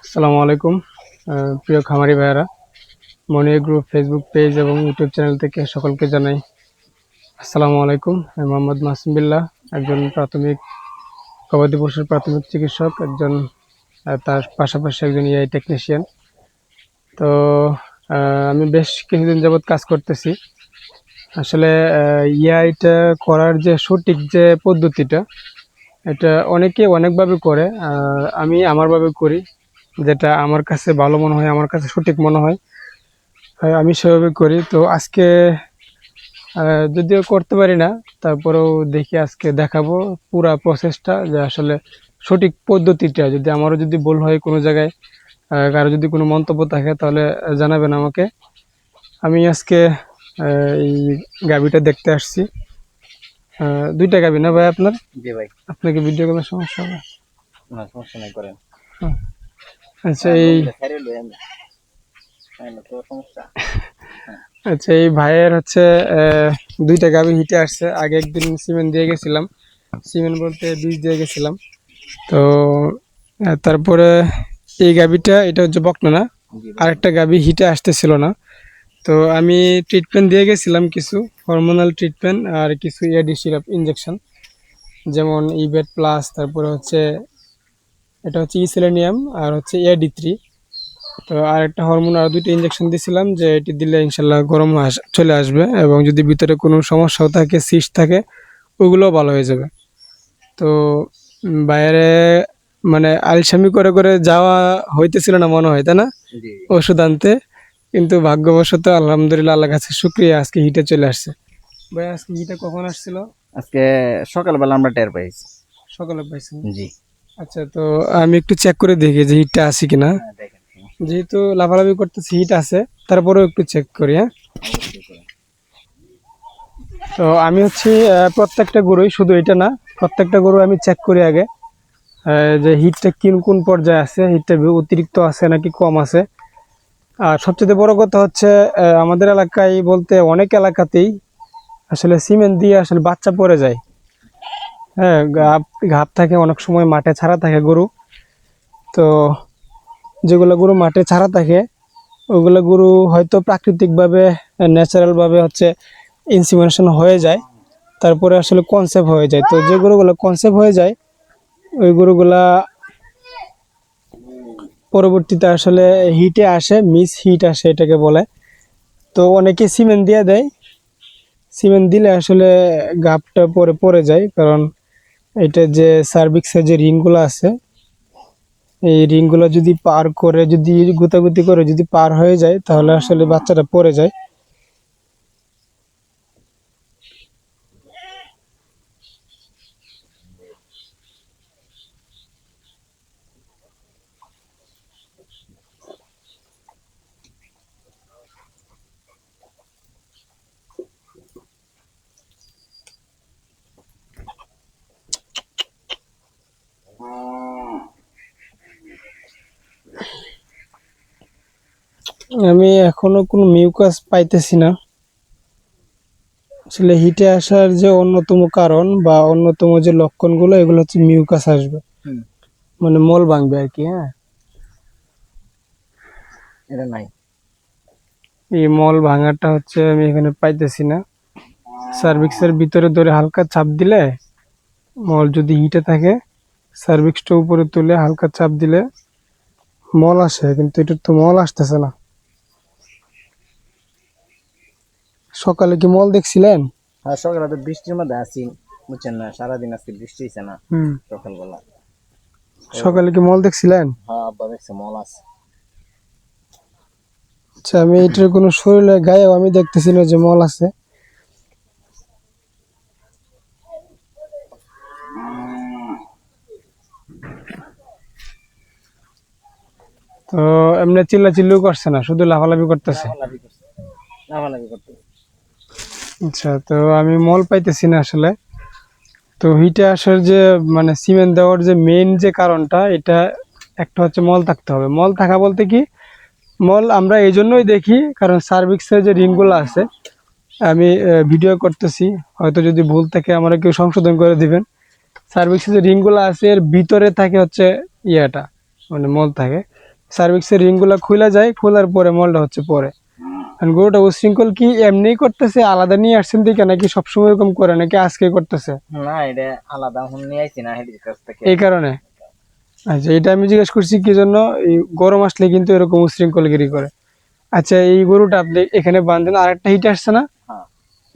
আসসালামু আলাইকুম প্রিয় খামারি ভাইয়েরা, মনির গ্রুপ ফেসবুক পেজ এবং ইউটিউব চ্যানেল থেকে সকলকে জানাই আসসালামু আলাইকুম। আমি মোহাম্মদ মাসুম বিল্লাহ, একজন প্রাথমিক গবাদি পশুর প্রাথমিক চিকিৎসক, একজন তার পাশাপাশি একজন এআই টেকনিশিয়ান। তো আমি বেশ কিছুদিন যাবৎ কাজ করতেছি। আসলে এআইটা করার যে সঠিক যে পদ্ধতিটা, এটা অনেকে অনেকভাবে করে, আমি আমারভাবে করি, যেটা আমার কাছে ভালো মনে হয়, আমার কাছে সঠিক মনে হয়, আমি সেভাবে করি। তো আজকে যদিও করতে পারি না, তারপরেও দেখি আজকে দেখাবো পুরা প্রসেসটা, যে আসলে সঠিক পদ্ধতিটা। যদি আমারও যদি ভুল হয় কোনো জায়গায়, কারো যদি কোনো মন্তব্য থাকে, তাহলে জানাবেন আমাকে। আমি আজকে এই গাভিটা দেখতে আসছি। দুইটা গাভি না ভাই আপনার? জি ভাই। আপনাকে ভিডিও করার সমস্যা হবে না, সমস্যা নাই, করেন। আচ্ছা এই আচ্ছা, এই ভাইয়ের হচ্ছে দুইটা গাভি হিটে আসছে। আগে একদিন সিমেন্ট দিয়ে গেছিলাম, সিমেন্ট বলতে বীজ দিয়ে গেছিলাম। তো তারপরে এই গাভিটা, এটা হচ্ছে বকনা না, আরেকটা গাভি হিটে আসতেছিল না। তো আমি ট্রিটমেন্ট দিয়ে গেছিলাম, কিছু হরমোনাল ট্রিটমেন্ট আর কিছু এডি সিরাপ ইনজেকশন, যেমন ইবেট প্লাস, তারপরে হচ্ছে এটা হচ্ছে ইসেলেনিয়াম, আর হচ্ছে এডি 3। তো আর একটা হরমোন, আর দুইটা ইনজেকশন দিয়েছিলাম, যে এটি দিলে ইনশাল্লাহ গরম চলে আসবে, এবং যদি ভিতরে কোনো সমস্যাও থাকে, সিস্ট থাকে, ওগুলোও ভালো হয়ে যাবে। তো বাইরে মানে আলসামি করে করে যাওয়া হইতেছিল না মনে হয়, তাই না, ওষুধ আনতে। কিন্তু ভাগ্যবশত আলহামদুলিল্লাহ, আল্লাহর কাছে শুক্রিয়া, আজকে হিটে চলে আসছে। ভাই আজকে হিটে কখন আসছিল? আজকে সকালবেলা আমরা টের পাইছি। সকালে পাইছেন? জি। আচ্ছা, তো আমি একটু চেক করে দেখি যে হিটটা আছে কিনা। দেখেন। যেহেতু লাফালাফি করতেছি, হিট আছে, তারপরেও একটু চেক করি। হ্যাঁ, তো আমি হচ্ছে প্রত্যেকটা গরুই, শুধু এটা না, প্রত্যেকটা গরু আমি চেক করি আগে, যে হিটটা কোন পর্যায়ে আছে, হিটটা অতিরিক্ত আছে নাকি কম আছে। আর সবচেয়ে বড় কথা হচ্ছে, আমাদের এলাকায় বলতে অনেক এলাকাতেই আসলে সিমেন্ট দিয়ে আসলে বাচ্চা পড়ে যায়। হ্যাঁ, ঘাপ থাকে, অনেক সময় মাঠে ছাড়া থাকে গরু। তো যেগুলো গরু মাঠে ছাড়া থাকে, ওগুলো গরু হয়তো প্রাকৃতিকভাবে, ন্যাচারালভাবে হচ্ছে ইনসিমিনেশন হয়ে যায়, তারপরে আসলে কনসেপ্ট হয়ে যায়। তো যে গরুগুলো কনসেপ্ট হয়ে যায়, ওই গরুগুলা পরবর্তীতে আসলে হিটে আসে, মিস হিট আসে এটাকে বলে। তো অনেকে সিমেন্ট দিয়ে দেয়, সিমেন্ট দিলে আসলে গাবটা পরে যায়, কারণ এটা যে সার্ভিক্সের যে রিংগুলো আছে, এই রিংগুলো যদি পার করে, যদি গুতাগুতি করে যদি পার হয়ে যায়, তাহলে আসলে বাচ্চাটা পড়ে যায়। আমি এখনো কোনো মিউকাস পাইতেছি না। আসলে হিটে আসার যে অন্যতম কারণ বা অন্যতম যে লক্ষণগুলো, এগুলো হচ্ছে মিউকাস আসবে, মানে মল ভাঙবে আর কি। হ্যাঁ, এটা নাই। এই মল ভাঙাটা হচ্ছে আমি এখানে পাইতেছি না। সার্ভিক্সের ভিতরে ধরে হালকা চাপ দিলে, মল যদি হিটে থাকে, সার্ভিক্সটা উপরে তুলে হালকা চাপ দিলে মল আসে, কিন্তু এটার তো মল আসতেছে না। সকালে কি মল দেখছিলেন? হ্যাঁ, সকালে তো বৃষ্টির মধ্যে আছি, বুঝছেন না, সারাদিন আজকে বৃষ্টি হয়েছে না। সকালবেলা সকালে কি মল দেখছিলেন? হ্যাঁ, আব্বা দেখছে মল আছে। আচ্ছা, আমি এটার কোনো শরীরে গায়েও আমি দেখতেছি না যে মল আছে। তো এমনি চিল্লাচিল্লিও করছে না, শুধু লাফালাফি করতেছে। লাফালাফি করতে। আচ্ছা, তো আমি মল পাইতেছি না আসলে। তো হিটে আসার যে মানে সিমেন্ট দেওয়ার যে মেইন যে কারণটা, এটা একটা হচ্ছে মল থাকতে হবে। মল থাকা বলতে কি, মল আমরা এই জন্যই দেখি, কারণ সার্ভিক্সের যে রিংগুলো আছে, আমি ভিডিও করতেছি, হয়তো যদি ভুল থাকে আমরা কেউ সংশোধন করে দিবেন। সার্ভিক্সের যে রিংগুলো আছে, এর ভিতরে থাকে হচ্ছে ইয়াটা, মানে মল থাকে। সার্ভিক্সের রিংগুলো খুলে যায়, খোলার পরে মলটা হচ্ছে পরে। আর গরুটা উশৃঙ্খল কি এমনি করতেছে, আলাদা নিয়ে আসছেন দিকে নাকি সবসময় এরকম করে, নাকি আজকে করতেছে? না এটা আলাদা হুন নিয়ে আইছি না হেডির কাছ থেকে। এই কারণে। আচ্ছা, এটা আমি জিজ্ঞেস করছি কি জন্য, এই গরম আসলে কিন্তু এরকম উশৃঙ্খলগিরি করে। আচ্ছা, এই গরুটা আপনি এখানে বাঁধেন, আরেকটা হিট আসছে না, হ্যাঁ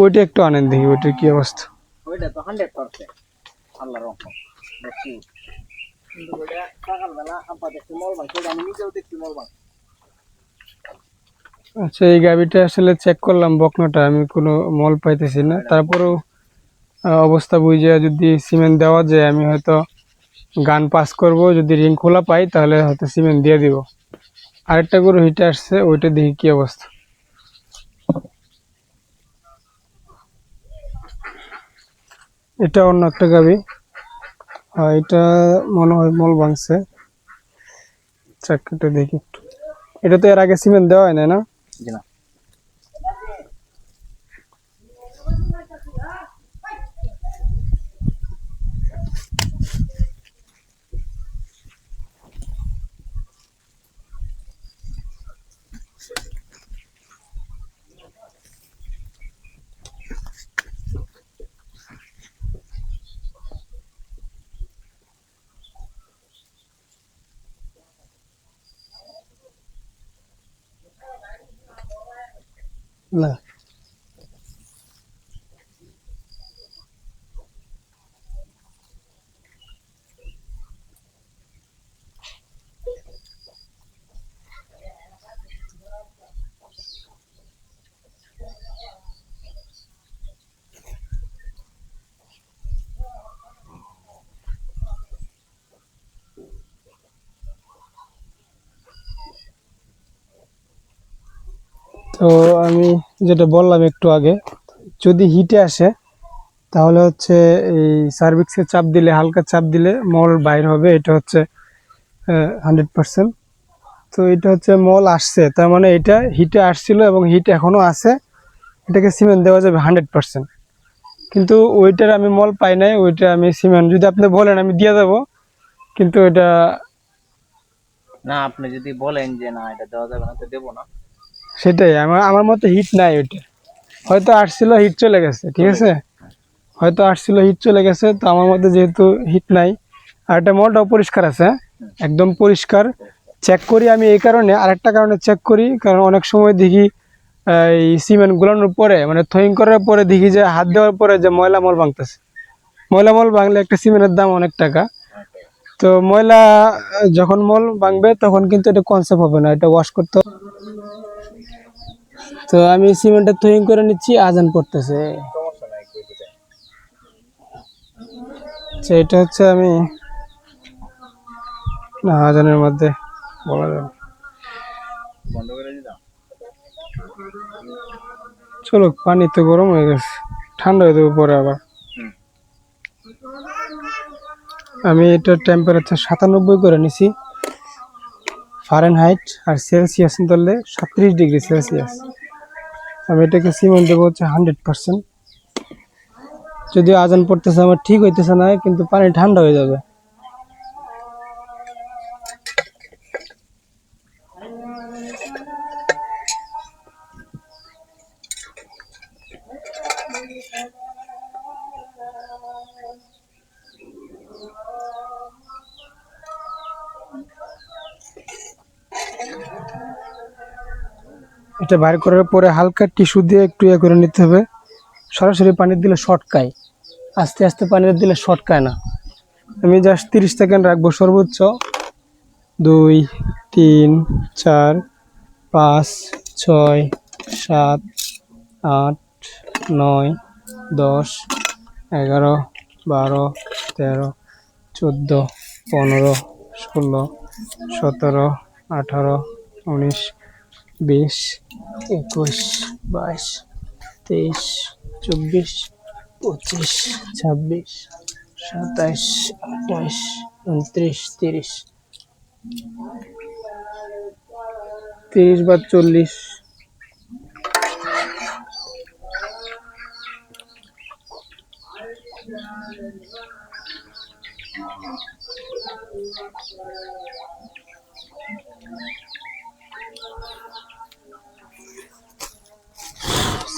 ওইটা একটু আনেন দেখি, ওইটার কি অবস্থা। ওইটা তো 100% আল্লাহর রহমত দেখছি। কিন্তু ওইটা সকালবেলা আব্বা দেখছি মল ভাঙছে, আমি নিজেও দেখছি মল ভাঙছে। আচ্ছা, এই গাভিটা আসলে চেক করলাম বকনাটা, আমি কোনো মল পাইতেছি না। তারপরেও অবস্থা বুঝে যদি সিমেন্ট দেওয়া যায়, আমি হয়তো গান পাস করব, যদি রিং খোলা পাই তাহলে হয়তো সিমেন্ট দিয়ে দিব। আরেকটা গরু হিটে আসছে, ওইটা দেখি কি অবস্থা। এটা অন্য একটা গাভি, এটা মনে হয় মল ভাঙছে। চাকরিটা দেখি একটু। এটা তো এর আগে সিমেন্ট দেওয়া হয় না, না? জি না। না। তো আমি যেটা বললাম একটু আগে, যদি হিটে আসে তাহলে হচ্ছে এই সার্ভিক্সে চাপ দিলে, হালকা চাপ দিলে মল বাইর হবে, এটা হচ্ছে 100%। তো এটা হচ্ছে মল আসছে, তার মানে এটা হিটে আসছিল এবং হিট এখনো আছে, এটাকে সিমেন্ট দেওয়া যাবে 100%। কিন্তু ওইটার আমি মল পাই নাই, ওইটা আমি সিমেন্ট যদি আপনি বলেন আমি দিয়ে দেবো, কিন্তু এটা না আপনি যদি বলেন যে না এটা দেওয়া যাবে না তো দেবো না। সেটাই, আমার আমার মতে হিট নাই ওইটা, হয়তো আসছিল হিট চলে গেছে, ঠিক আছে, হয়তো আসছিল হিট চলে গেছে। তো আমার মধ্যে যেহেতু হিট নাই, আর এটা মলটাও পরিষ্কার আছে, হ্যাঁ? একদম পরিষ্কার। চেক করি আমি এই কারণে, আরেকটা কারণে চেক করি, কারণ অনেক সময় দেখি এই সিমেন্ট গুলানোর পরে, মানে থ্রোয়িং করার পরে দেখি যে হাত দেওয়ার পরে যে ময়লা মল ভাঙতেছে। ময়লা মল ভাঙলে একটা সিমেন্টের দাম অনেক টাকা। তো ময়লা যখন মল ভাঙবে তখন কিন্তু এটা কনসেপ্ট হবে না, এটা ওয়াশ করতে হবে। তো আমি সিমেন্টের থ্রোয়িং করে নিচ্ছি, আজান পড়তেছে। সমস্যা নাই কই দিতে। আচ্ছা, এটা হচ্ছে আমি, না আজানের মধ্যে বলা যাবে। বন্ধ করে দিলাম। চলো, পানি তো গরম হয়ে গেছে, ঠান্ডা হয়ে দেবো পরে আবার। হুম। আমি এটার টেম্পারেচার 97 করে নিছি ফারেনহাইট, আর সেলসিয়াস ধরলে 37°C। আমি এটাকে সিমেন্ট দেবো হচ্ছে 100%। যদিও আজান পড়তেছে, আমার ঠিক হইতেছে না, কিন্তু পানি ঠান্ডা হয়ে যাবে। এটা বাইর করার পরে হালকা টিস্যু দিয়ে একটু ইয়ে করে নিতে হবে। সরাসরি পানি দিলে শটকায়, আস্তে আস্তে পানি দিলে শটকায় না। আমি জাস্ট 30 সেকেন্ড রাখবো সর্বোচ্চ। 2 3 4 5 6 7 8 9 10 11 12 13 14 15 16 17 18 19 20 21 22 23 24 25 26 27 28 29 30 30 বা 40।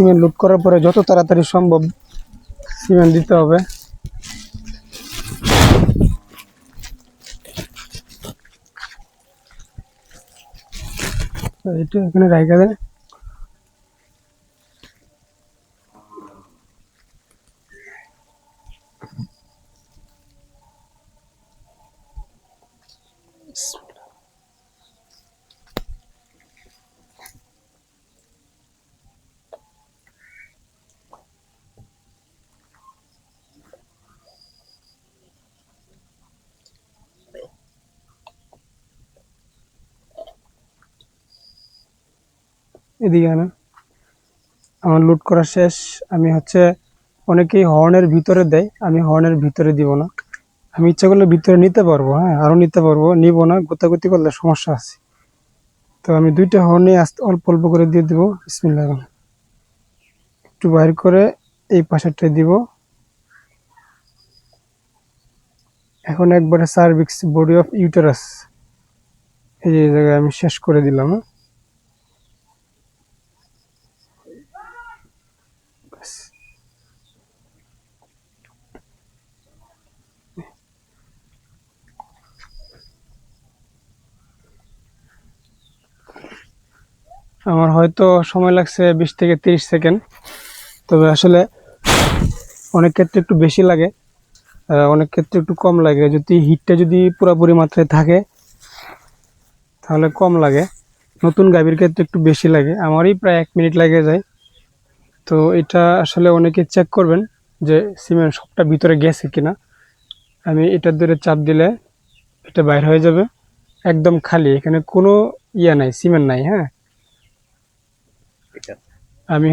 সিমেন্ট লোড করার পরে যত তাড়াতাড়ি সম্ভব সিমেন্ট দিতে হবে। এটা এখানে রাখা দেয়। এদিকে আনা, আমার লোড করা শেষ। আমি অনেকেই হর্নের ভিতরে দেয়, আমি হর্নের ভিতরে দিব না। আমি ইচ্ছা করলে ভিতরে নিতে পারবো, হ্যাঁ আরও নিতে পারবো, নিব না, গোতাগুতি করলে সমস্যা আছে। তো আমি 2টা হর্নে আস্তে অল্প অল্প করে দিয়ে দিব। বিসমিল্লাহ, একটু বাইর করে এই পাশেরটায় দিব। এখন একবারে সার্ভিক্স বডি অফ ইউটেরাস এই জায়গায় আমি শেষ করে দিলাম। আমার হয়তো সময় লাগছে 20 থেকে 30 সেকেন্ড, তবে আসলে অনেক ক্ষেত্রে একটু বেশি লাগে, অনেক ক্ষেত্রে একটু কম লাগে। যদি হিটটা পুরোপুরি মাত্রায় থাকে তাহলে কম লাগে, নতুন গাভীর ক্ষেত্রে একটু বেশি লাগে। আমারই প্রায় 1 মিনিট লেগে যায়। তো এটা আসলে অনেকে চেক করবেন যে সিমেন্ট সবটা ভিতরে গেছে কিনা। আমি এটার ধরে চাপ দিলে এটা বাইর হয়ে যাবে, একদম খালি, এখানে কোনো নাই, সিমেন্ট নাই। হ্যাঁ, ঠিক আছে। আমি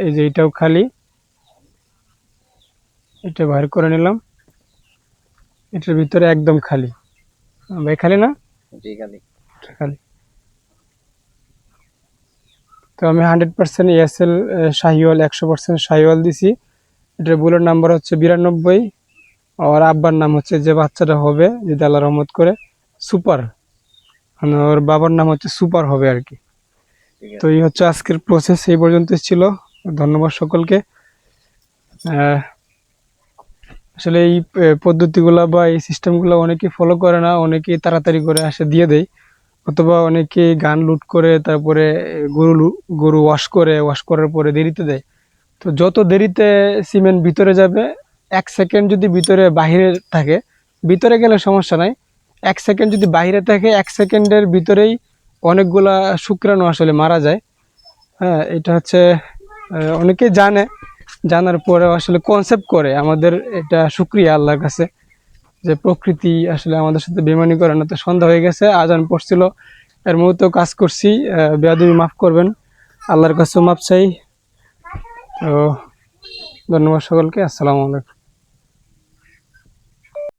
এই যে এটাও খালি, এটা বাইর করে নিলাম, এটার ভিতরে একদম খালি। ভাই খালি না? জি খালি। খালি। তো আমি 100% এএসএল শাহিওয়াল, 100% শাহিওয়াল দিছি। এটার বুলের নাম্বার 92, আর আব্বার নাম যে বাচ্চাটা হবে যদি আল্লাহ রহমত করে সুপার, মানে ওর বাবার নাম সুপার হবে আর কি। তো এই আজকের প্রসেস, এই পর্যন্ত ছিল। ধন্যবাদ সকলকে। আসলে এই পদ্ধতিগুলো বা এই সিস্টেমগুলো অনেকেই ফলো করে না, অনেকেই তাড়াতাড়ি করে আসে দিয়ে দেয়, অথবা অনেকে গান লুট করে তারপরে গরু ওয়াশ করার পরে দেরিতে দেয়। তো যত দেরিতে সিমেন্ট ভিতরে যাবে, 1 সেকেন্ড যদি ভিতরে বাহিরে থাকে, ভিতরে গেলে সমস্যা নাই, 1 সেকেন্ড যদি বাহিরে থাকে, 1 সেকেন্ডের ভিতরেই অনেকগুলা শুক্রাণু আসলে মারা যায়। হ্যাঁ, এটা অনেকে জানার পরে আসলে কনসেপ্ট করে। আমাদের এটা শুকরিয়া আল্লাহর কাছে যে প্রকৃতি আসলে আমাদের সাথে বেমানি করে না। তো সন্ধ্যা হয়ে গেছে, আজান পড়ছিল, এর মুহূর্তেও কাজ করছি, বেয়াদবি মাফ করবেন, আল্লাহর কাছেও মাপ চাই। তো ধন্যবাদ সকলকে, আসসালামু আলাইকুম।